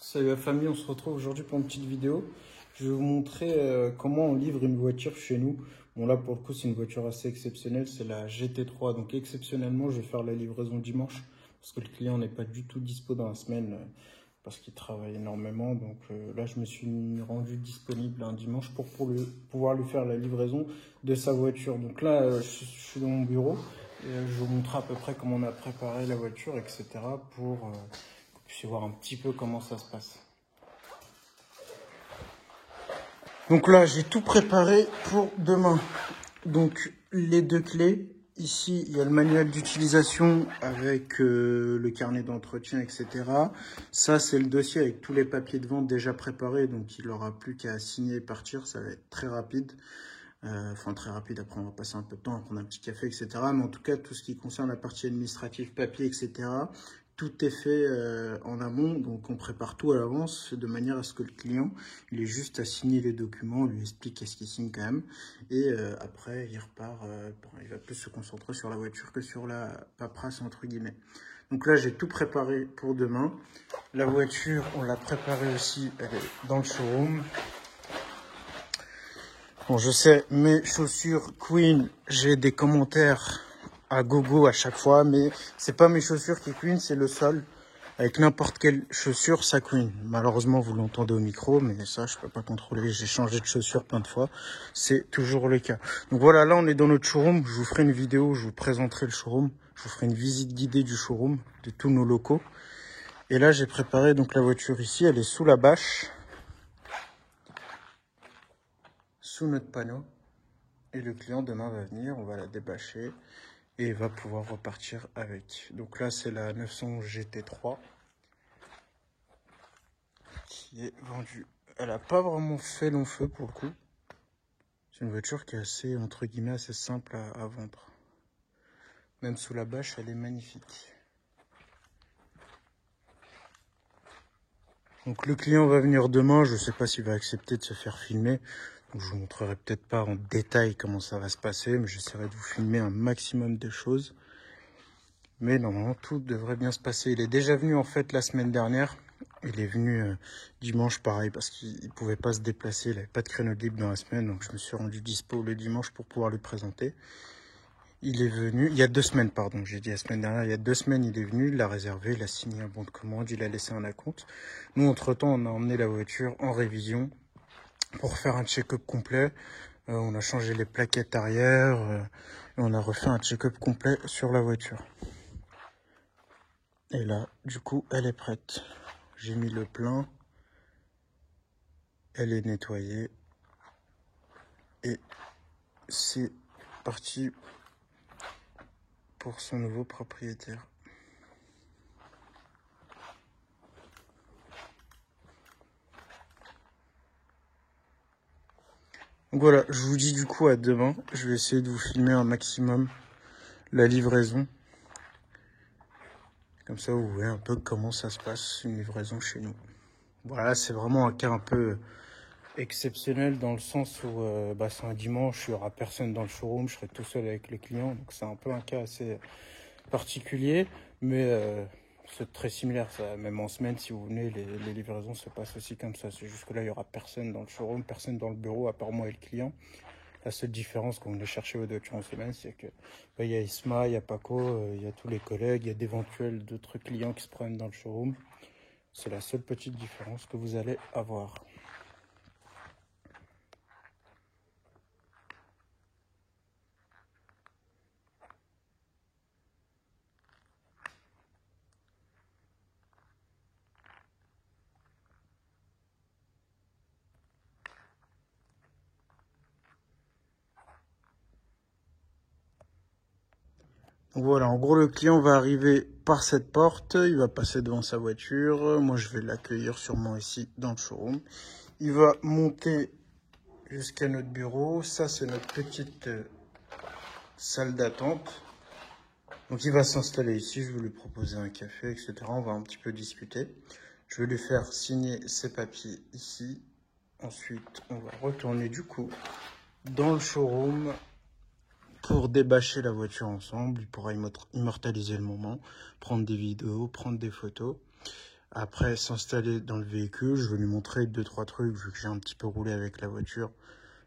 Salut la famille, on se retrouve aujourd'hui pour une petite vidéo. Je vais vous montrer comment on livre une voiture chez nous. Bon là pour le coup c'est une voiture assez exceptionnelle, c'est la GT3. Donc exceptionnellement je vais faire la livraison dimanche parce que le client n'est pas du tout dispo dans la semaine parce qu'il travaille énormément. Donc là je me suis rendu disponible un dimanche pour pouvoir lui faire la livraison de sa voiture. Donc là je suis dans mon bureau et je vous montre à peu près comment on a préparé la voiture, etc. pour... que vous puissiez voir un petit peu comment ça se passe. Donc là, j'ai tout préparé pour demain. Donc les deux clés. Ici, il y a le manuel d'utilisation avec le carnet d'entretien, etc. Ça, c'est le dossier avec tous les papiers de vente déjà préparés. Donc, il n'aura plus qu'à signer et partir. Ça va être très rapide. Enfin, très rapide. Après, on va passer un peu de temps à prendre un petit café, etc. Mais en tout cas, tout ce qui concerne la partie administrative, papier, etc., tout est fait en amont, donc on prépare tout à l'avance de manière à ce que le client, il ait juste à signer les documents, on lui explique qu'est-ce qu'il signe quand même, et après il repart, il va plus se concentrer sur la voiture que sur la paperasse entre guillemets. Donc là j'ai tout préparé pour demain. La voiture, on l'a préparée aussi, elle est dans le showroom. Bon, je sais, mes chaussures Queen, j'ai des commentaires à gogo à chaque fois, mais c'est pas mes chaussures qui Queen, c'est le sol. Avec n'importe quelle chaussure, ça Queen. Malheureusement, vous l'entendez au micro, mais ça, je peux pas contrôler. J'ai changé de chaussures plein de fois. C'est toujours le cas. Donc voilà, là, on est dans notre showroom. Je vous ferai une vidéo, je vous présenterai le showroom. Je vous ferai une visite guidée du showroom, de tous nos locaux. Et là, j'ai préparé donc la voiture ici. Elle est sous la bâche, sous notre panneau. Et le client, demain, va venir. On va la débâcher. Et va pouvoir repartir avec. Donc là, c'est la 900 GT3 qui est vendue. Elle n'a pas vraiment fait long feu pour le coup. C'est une voiture qui est assez, entre guillemets, assez simple à vendre. Même sous la bâche, elle est magnifique. Donc le client va venir demain. Je ne sais pas s'il va accepter de se faire filmer. Donc, je vous montrerai peut-être pas en détail comment ça va se passer, mais j'essaierai de vous filmer un maximum de choses. Mais normalement, tout devrait bien se passer. Il est déjà venu en fait la semaine dernière. Il est venu dimanche pareil parce qu'il ne pouvait pas se déplacer. Il n'avait pas de créneau libre dans la semaine. Donc je me suis rendu dispo le dimanche pour pouvoir lui présenter. Il est venu, il y a 2 semaines, pardon. J'ai dit la semaine dernière, il y a 2 semaines, il est venu. Il l'a réservé, il a signé un bon de commande, il a laissé un acompte. Nous, entre-temps, on a emmené la voiture en révision pour faire un check-up complet. On a changé les plaquettes arrière. Et on a refait un check-up complet sur la voiture. Et là, du coup, elle est prête. J'ai mis le plein. Elle est nettoyée. Et c'est parti pour son nouveau propriétaire. Donc voilà, je vous dis du coup à demain. Je vais essayer de vous filmer un maximum la livraison. Comme ça, vous voyez un peu comment ça se passe, une livraison chez nous. Voilà, c'est vraiment un cas un peu exceptionnel dans le sens où c'est un dimanche, il n'y aura personne dans le showroom, je serai tout seul avec les clients. Donc c'est un peu un cas assez particulier, mais c'est très similaire. Ça. Même en semaine, si vous venez, les livraisons se passent aussi comme ça. C'est juste que là, il n'y aura personne dans le showroom, personne dans le bureau, à part moi et le client. La seule différence quand vous venez chercher votre voiture en semaine, c'est que il y a Isma, il y a Paco, il y a tous les collègues, il y a d'éventuels d'autres clients qui se prennent dans le showroom. C'est la seule petite différence que vous allez avoir. Donc voilà, en gros, le client va arriver par cette porte, il va passer devant sa voiture. Moi, je vais l'accueillir sûrement ici dans le showroom. Il va monter jusqu'à notre bureau. Ça, c'est notre petite salle d'attente. Donc, il va s'installer ici. Je vais lui proposer un café, etc. On va un petit peu discuter. Je vais lui faire signer ses papiers ici. Ensuite, on va retourner du coup dans le showroom pour débâcher la voiture ensemble. Il pourra immortaliser le moment, prendre des vidéos, prendre des photos. après s'installer dans le véhicule. Je vais lui montrer 2-3 trucs vu que j'ai un petit peu roulé avec la voiture.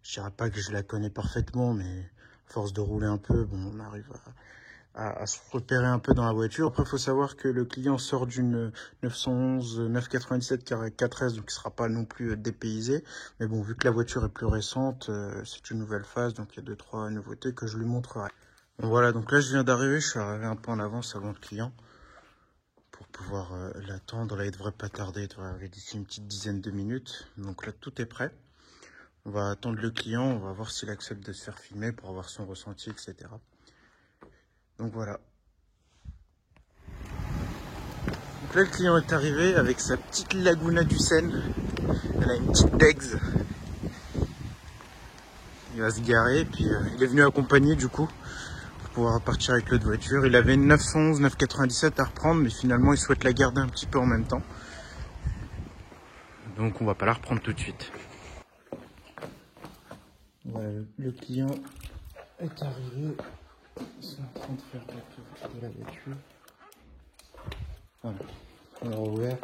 Je dirais pas que je la connais parfaitement, mais à force de rouler un peu, bon, on arrive à se repérer un peu dans la voiture. Après, il faut savoir que le client sort d'une 911 997 4S, donc il sera pas non plus dépaysé. Mais bon, vu que la voiture est plus récente, c'est une nouvelle phase, donc il y a 2-3 nouveautés que je lui montrerai. Bon, voilà, donc là je viens d'arriver, je suis arrivé un peu en avance avant le client pour pouvoir l'attendre. Là, il devrait pas tarder, il devrait arriver d'ici une petite dizaine de minutes. Donc là, tout est prêt. On va attendre le client, on va voir s'il accepte de se faire filmer pour avoir son ressenti, etc. Donc voilà. Donc là, le client est arrivé avec sa petite Laguna du Seine. Elle a une petite Dex. Il va se garer, puis il est venu accompagner du coup pour pouvoir partir avec l'autre voiture. Il avait une 911 997 à reprendre, mais finalement il souhaite la garder un petit peu en même temps. Donc on va pas la reprendre tout de suite. Voilà, le client est arrivé. Ils sont en train de faire le tour de la voiture. Voilà, on l'a rouvert.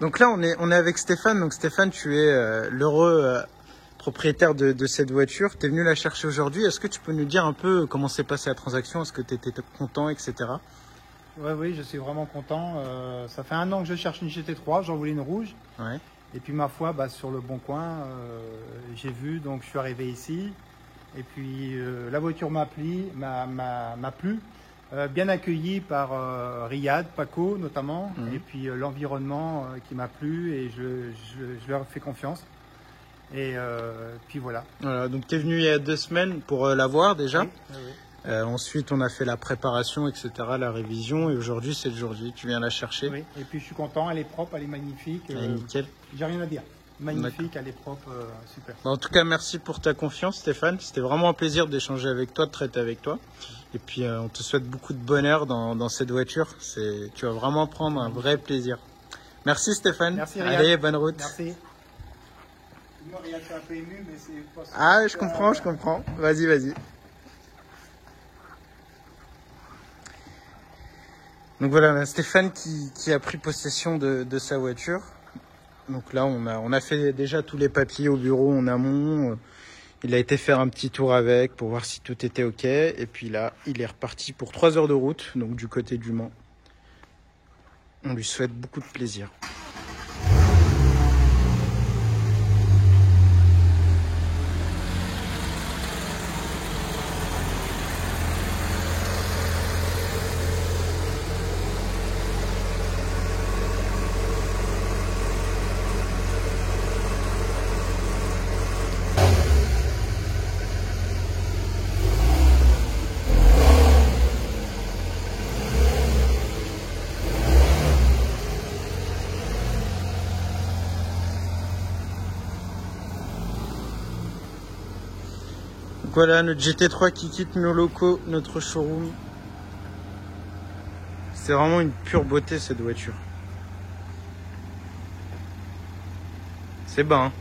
Donc là, on est avec Stéphane. Donc Stéphane, tu es l'heureux propriétaire de cette voiture. Tu es venu la chercher aujourd'hui. Est-ce que tu peux nous dire un peu comment s'est passée la transaction? Est-ce que tu étais content, etc. Oui, je suis vraiment content. Ça fait 1 an que je cherche une GT3. J'en voulais une rouge. Ouais. Et puis ma foi, sur le Bon Coin, j'ai vu, donc je suis arrivé ici. Et puis la voiture m'a plu. Bien accueilli par Riyad, Paco notamment. Et puis l'environnement qui m'a plu et je leur fais confiance. Et puis voilà. Voilà, donc tu es venu il y a 2 semaines pour la voir déjà. Oui, oui. Ensuite, on a fait la préparation, etc., la révision. Et aujourd'hui, c'est le jour J. Tu viens la chercher. Oui, et puis je suis content. Elle est propre, elle est magnifique. Elle est nickel. J'ai rien à dire. Magnifique, elle est propre, super. En tout cas, merci pour ta confiance, Stéphane. C'était vraiment un plaisir d'échanger avec toi, de traiter avec toi. Et puis, on te souhaite beaucoup de bonheur dans cette voiture. Tu vas vraiment prendre un vrai plaisir. Merci, Stéphane. Merci, Riyad. Allez, bonne route. Merci. Moi, Riyad, je suis un peu ému, mais c'est pas... Ah, je comprends. Vas-y. Donc voilà, Stéphane qui a pris possession de sa voiture. Donc là, on a fait déjà tous les papiers au bureau en amont. Il a été faire un petit tour avec pour voir si tout était OK. Et puis là, il est reparti pour 3 heures de route, donc du côté du Mans. On lui souhaite beaucoup de plaisir. Voilà notre GT3 qui quitte nos locaux, notre showroom. C'est vraiment une pure beauté cette voiture. C'est bas, hein.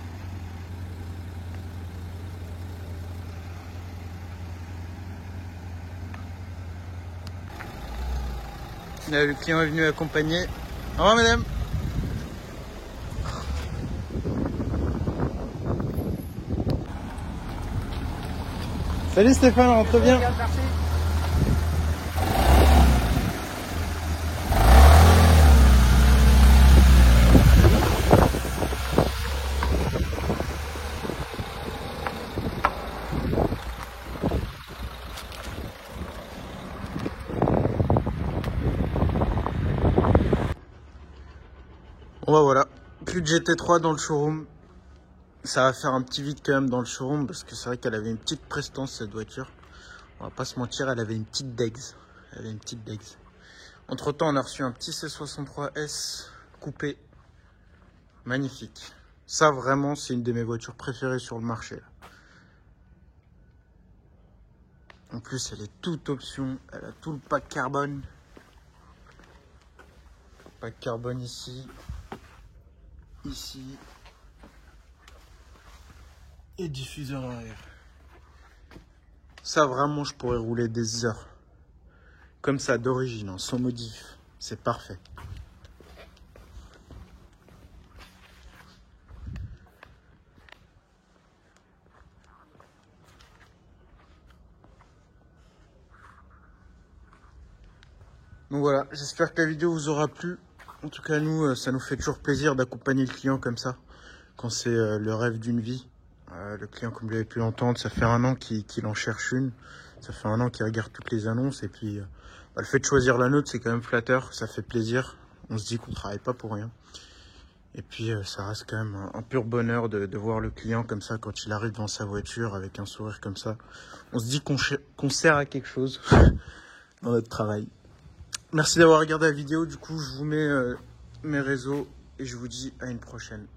Là, le client est venu accompagner. Au revoir madame. Salut Stéphane, rentre bien. Merci. Bon bah voilà, plus de GT3 dans le showroom. Ça va faire un petit vide quand même dans le showroom parce que c'est vrai qu'elle avait une petite prestance cette voiture. On va pas se mentir, elle avait une petite Dex. Entre temps, on a reçu un petit C63S coupé. Magnifique. Ça vraiment, c'est une de mes voitures préférées sur le marché. En plus, elle est toute option. Elle a tout le pack carbone. Pack carbone ici. Et diffuseur arrière. Ça vraiment, je pourrais rouler des heures. Comme ça, d'origine, sans modif. C'est parfait. Donc voilà, j'espère que la vidéo vous aura plu. En tout cas, nous, ça nous fait toujours plaisir d'accompagner le client comme ça, quand c'est le rêve d'une vie. Le client, comme vous l'avez pu l'entendre, ça fait 1 an qu'il en cherche une. Ça fait 1 an qu'il regarde toutes les annonces. Et puis, le fait de choisir la nôtre, c'est quand même flatteur. Ça fait plaisir. On se dit qu'on ne travaille pas pour rien. Et puis, ça reste quand même un pur bonheur de voir le client comme ça, quand il arrive dans sa voiture, avec un sourire comme ça. On se dit qu'on sert à quelque chose dans notre travail. Merci d'avoir regardé la vidéo. Du coup, je vous mets mes réseaux et je vous dis à une prochaine.